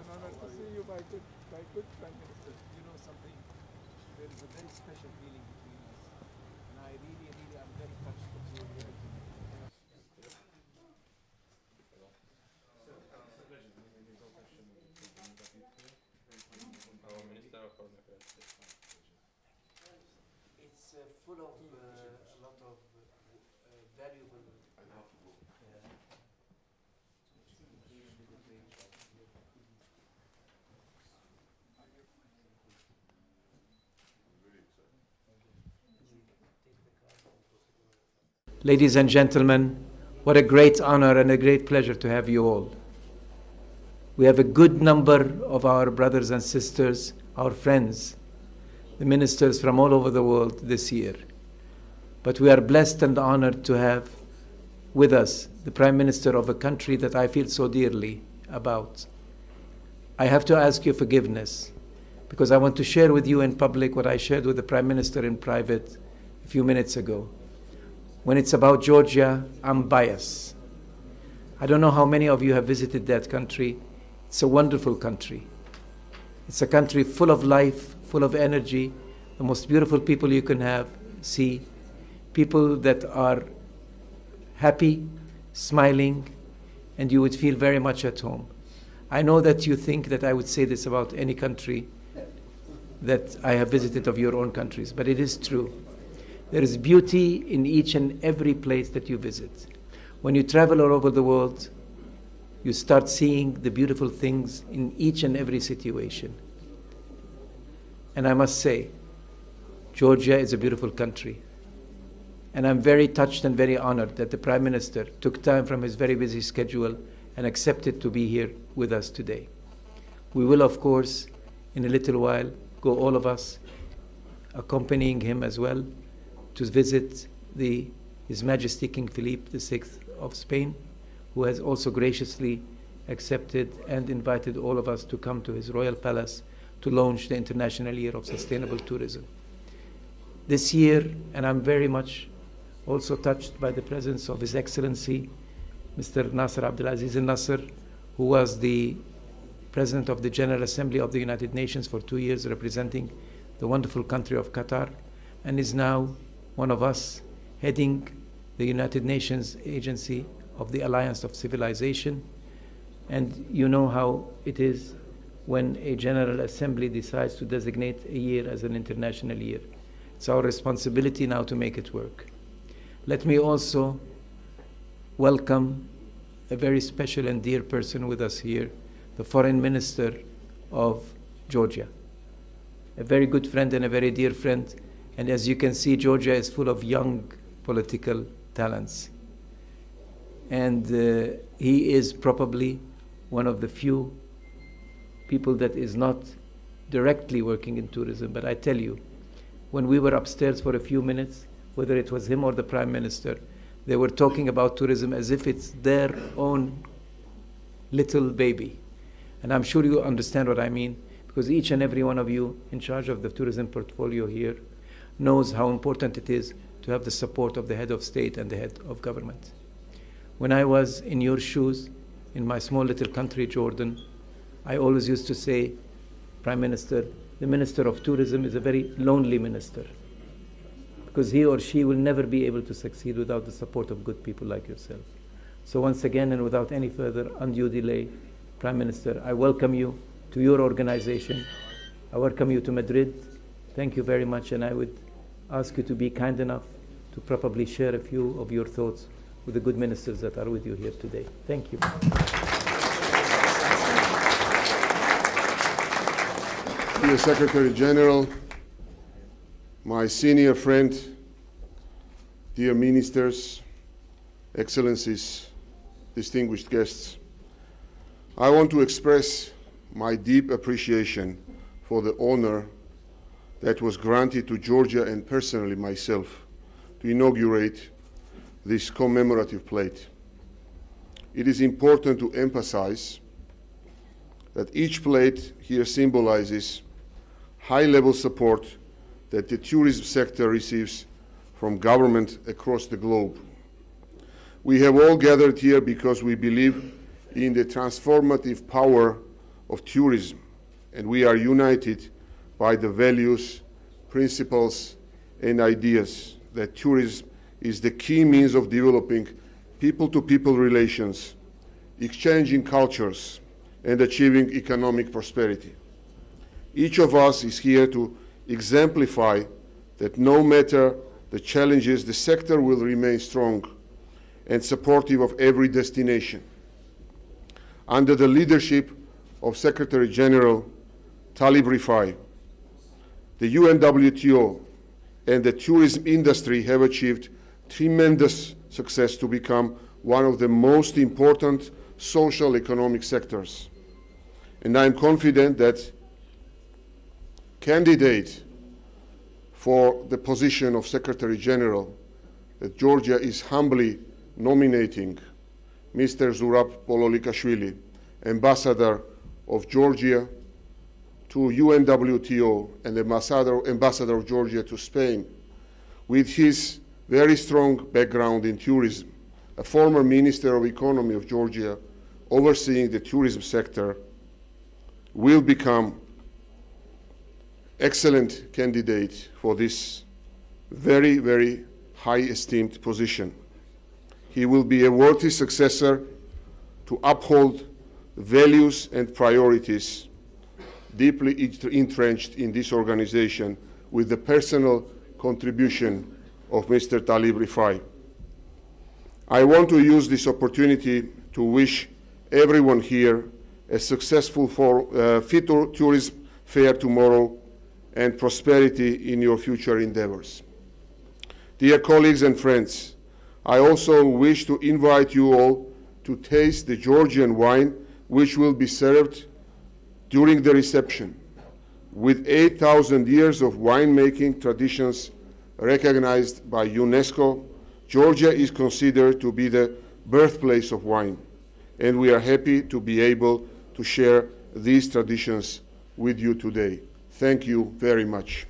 an honor to see you, my good Prime Minister. You know something, there is a very special feeling between us. And I really am very touched that you are here tonight. It's full of a lot of valuable. Ladies and gentlemen, what a great honor and a great pleasure to have you all. We have a good number of our brothers and sisters, our friends, the ministers from all over the world this year. But we are blessed and honored to have with us the Prime Minister of a country that I feel so dearly about. I have to ask your forgiveness because I want to share with you in public what I shared with the Prime Minister in private a few minutes ago. When it's about Georgia, I'm biased. I don't know how many of you have visited that country. It's a wonderful country. It's a country full of life, full of energy, the most beautiful people you can see, people that are happy, smiling, and you would feel very much at home. I know that you think that I would say this about any country that I have visited of your own countries, but it is true. There is beauty in each and every place that you visit. When you travel all over the world, you start seeing the beautiful things in each and every situation. And I must say, Georgia is a beautiful country. And I'm very touched and very honored that the Prime Minister took time from his very busy schedule and accepted to be here with us today. We will, of course, in a little while, go all of us, accompanying him as well, to visit His Majesty King Philippe VI of Spain, who has also graciously accepted and invited all of us to come to his royal palace to launch the International Year of Sustainable Tourism. This year, and I'm very much also touched by the presence of His Excellency, Mr. Nasser Abdulaziz al-Nasser, who was the President of the General Assembly of the United Nations for 2 years, representing the wonderful country of Qatar, and is now one of us heading the United Nations Agency of the Alliance of Civilization. And you know how it is when a General Assembly decides to designate a year as an international year. It's our responsibility now to make it work. Let me also welcome a very special and dear person with us here, the Foreign Minister of Georgia. A very good friend and a very dear friend. And as you can see, Georgia is full of young political talents. And he is probably one of the few people that is not directly working in tourism. But I tell you, when we were upstairs for a few minutes, whether it was him or the Prime Minister, they were talking about tourism as if it's their own little baby. And I'm sure you understand what I mean, because each and every one of you in charge of the tourism portfolio here knows how important it is to have the support of the head of state and the head of government. When I was in your shoes, in my small little country, Jordan, I always used to say, Prime Minister, the Minister of Tourism is a very lonely minister, because he or she will never be able to succeed without the support of good people like yourself. So once again, and without any further undue delay, Prime Minister, I welcome you to your organization. I welcome you to Madrid. Thank you very much, and I would ask you to be kind enough to probably share a few of your thoughts with the good ministers that are with you here today. Thank you. Dear Secretary General, my senior friend, dear ministers, excellencies, distinguished guests, I want to express my deep appreciation for the honor that was granted to Georgia and personally myself to inaugurate this commemorative plate. It is important to emphasize that each plate here symbolizes high-level support that the tourism sector receives from government across the globe. We have all gathered here because we believe in the transformative power of tourism, and we are united by the values, principles, and ideas that tourism is the key means of developing people-to-people relations, exchanging cultures, and achieving economic prosperity. Each of us is here to exemplify that no matter the challenges, the sector will remain strong and supportive of every destination. Under the leadership of Secretary General Talib Rifai, the UNWTO and the tourism industry have achieved tremendous success to become one of the most important social economic sectors. And I am confident that candidate for the position of Secretary General, that Georgia is humbly nominating Mr. Zurab Pololikashvili, Ambassador of Georgia to UNWTO and Ambassador of Georgia to Spain, with his very strong background in tourism, a former Minister of Economy of Georgia overseeing the tourism sector, will become excellent candidate for this very, very high esteemed position. He will be a worthy successor to uphold values and priorities deeply entrenched in this organization with the personal contribution of Mr. Talib Rifai. I want to use this opportunity to wish everyone here a successful fit tourism fair tomorrow and prosperity in your future endeavors. Dear colleagues and friends, I also wish to invite you all to taste the Georgian wine which will be served during the reception. With 8,000 years of winemaking traditions recognized by UNESCO, Georgia is considered to be the birthplace of wine, and we are happy to be able to share these traditions with you today. Thank you very much.